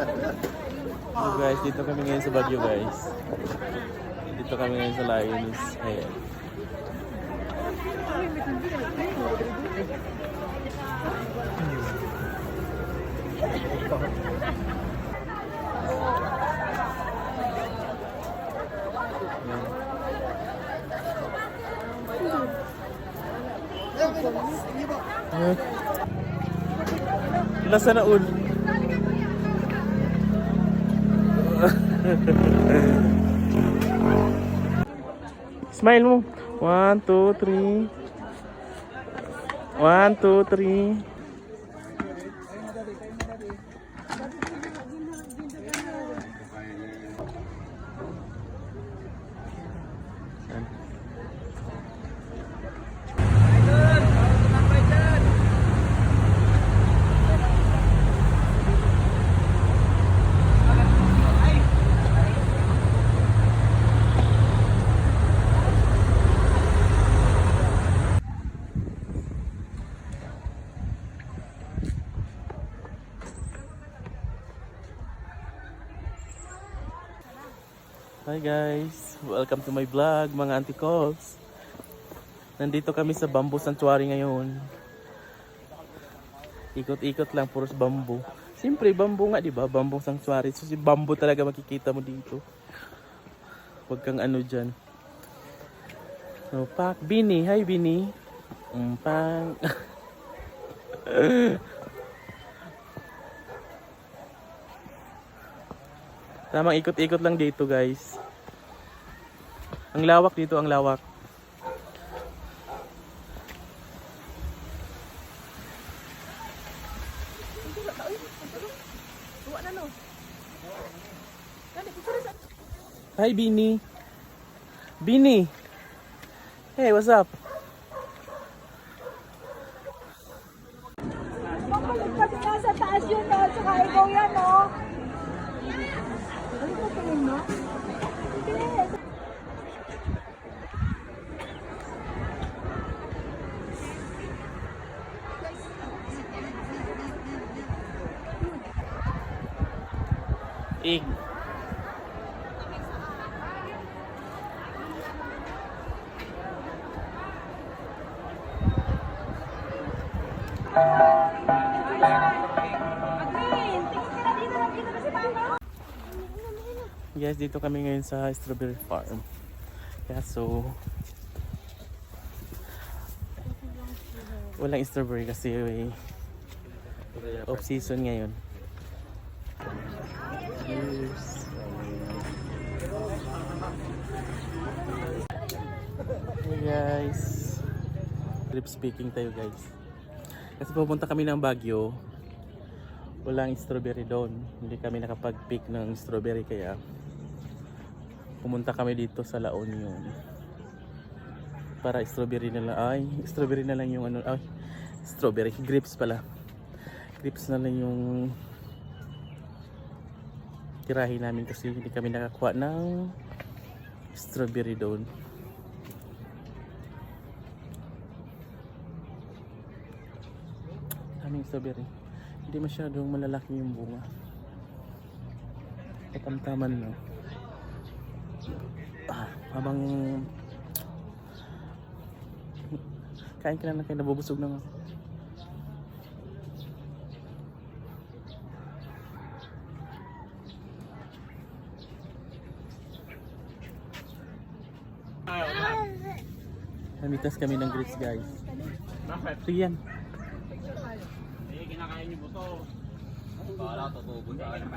So guys, dito kami ngayon sa Baguio guys. Dito kami ngayon sa Lioness. Ayan. Lasa na ul. Smile mo. 1, 2, 3. 1, 2, 3. Hi guys, welcome to my vlog mga auntie calls. Nandito kami sa Bamboo Sanctuary ngayon. Ikot-ikot lang, puros bamboo. Siyempre bamboo nga, di ba? Bamboo Sanctuary. So si bamboo talaga makikita mo dito. Huwag kang ano dyan. So, pak, Bini. Hi Bini. Pang. Tamang ikot-ikot lang dito guys. Ang lawak dito, ang lawak. Hi Bini. Bini. Hey, what's up? Makulit ka sa taas yun, no? Tsaka ikaw yan, no? Ano ko tingin mo? Yes. Ik. Guys, dito kami ngayon sa strawberry farm. Kaya so walang strawberry kasi off season ngayon. Cheers. Hey guys, trip speaking tayo guys. Kasi pupunta kami ng Baguio. Walang strawberry doon. Hindi kami nakapag-pick ng strawberry kaya pumunta kami dito sa La Union para strawberry na lang. Ay, strawberry na lang yung ano, ay, strawberry, grapes pala. Grapes na lang yung tirahin namin kasi hindi kami nakakuha ng strawberry doon. Aming strawberry. Hindi masyadong malalaki yung bunga. Katamtaman lang. Habang kain ka na kayo, nabubusog na nga. Namitas kami ng grapes guys. Riyan. Kinakain niyo buto. Para tutubod sa akin.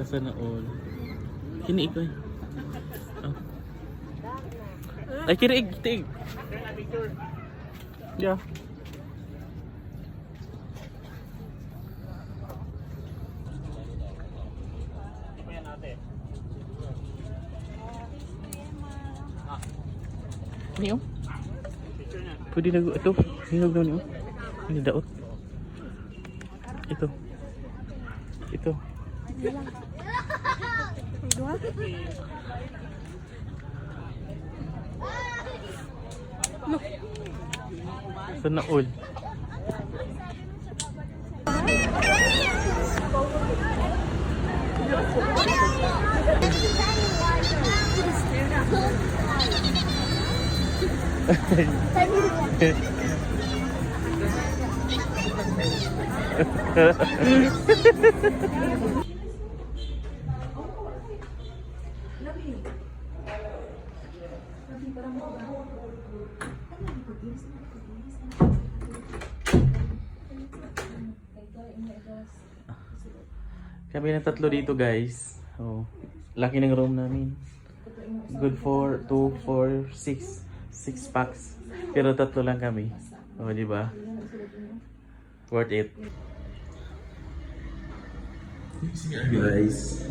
Nasa na all. Kiniig ko eh. Oh. Ay, kiniig. Tiig. Yeah. Ini oh. Pwede na ito. Hinog na niyo. Ini daot. Ito. Ito. No. Sana all. Kami na tatlo dito guys. Oh, laki ng room namin. Good for 2, 4, 6. 6 packs. Pero tatlo lang kami. Oh, di ba? Worth it. Guys.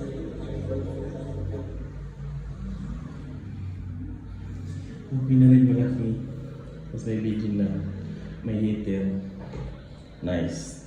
Okay na rin malaki. Tapos may video na. May heater. Nice.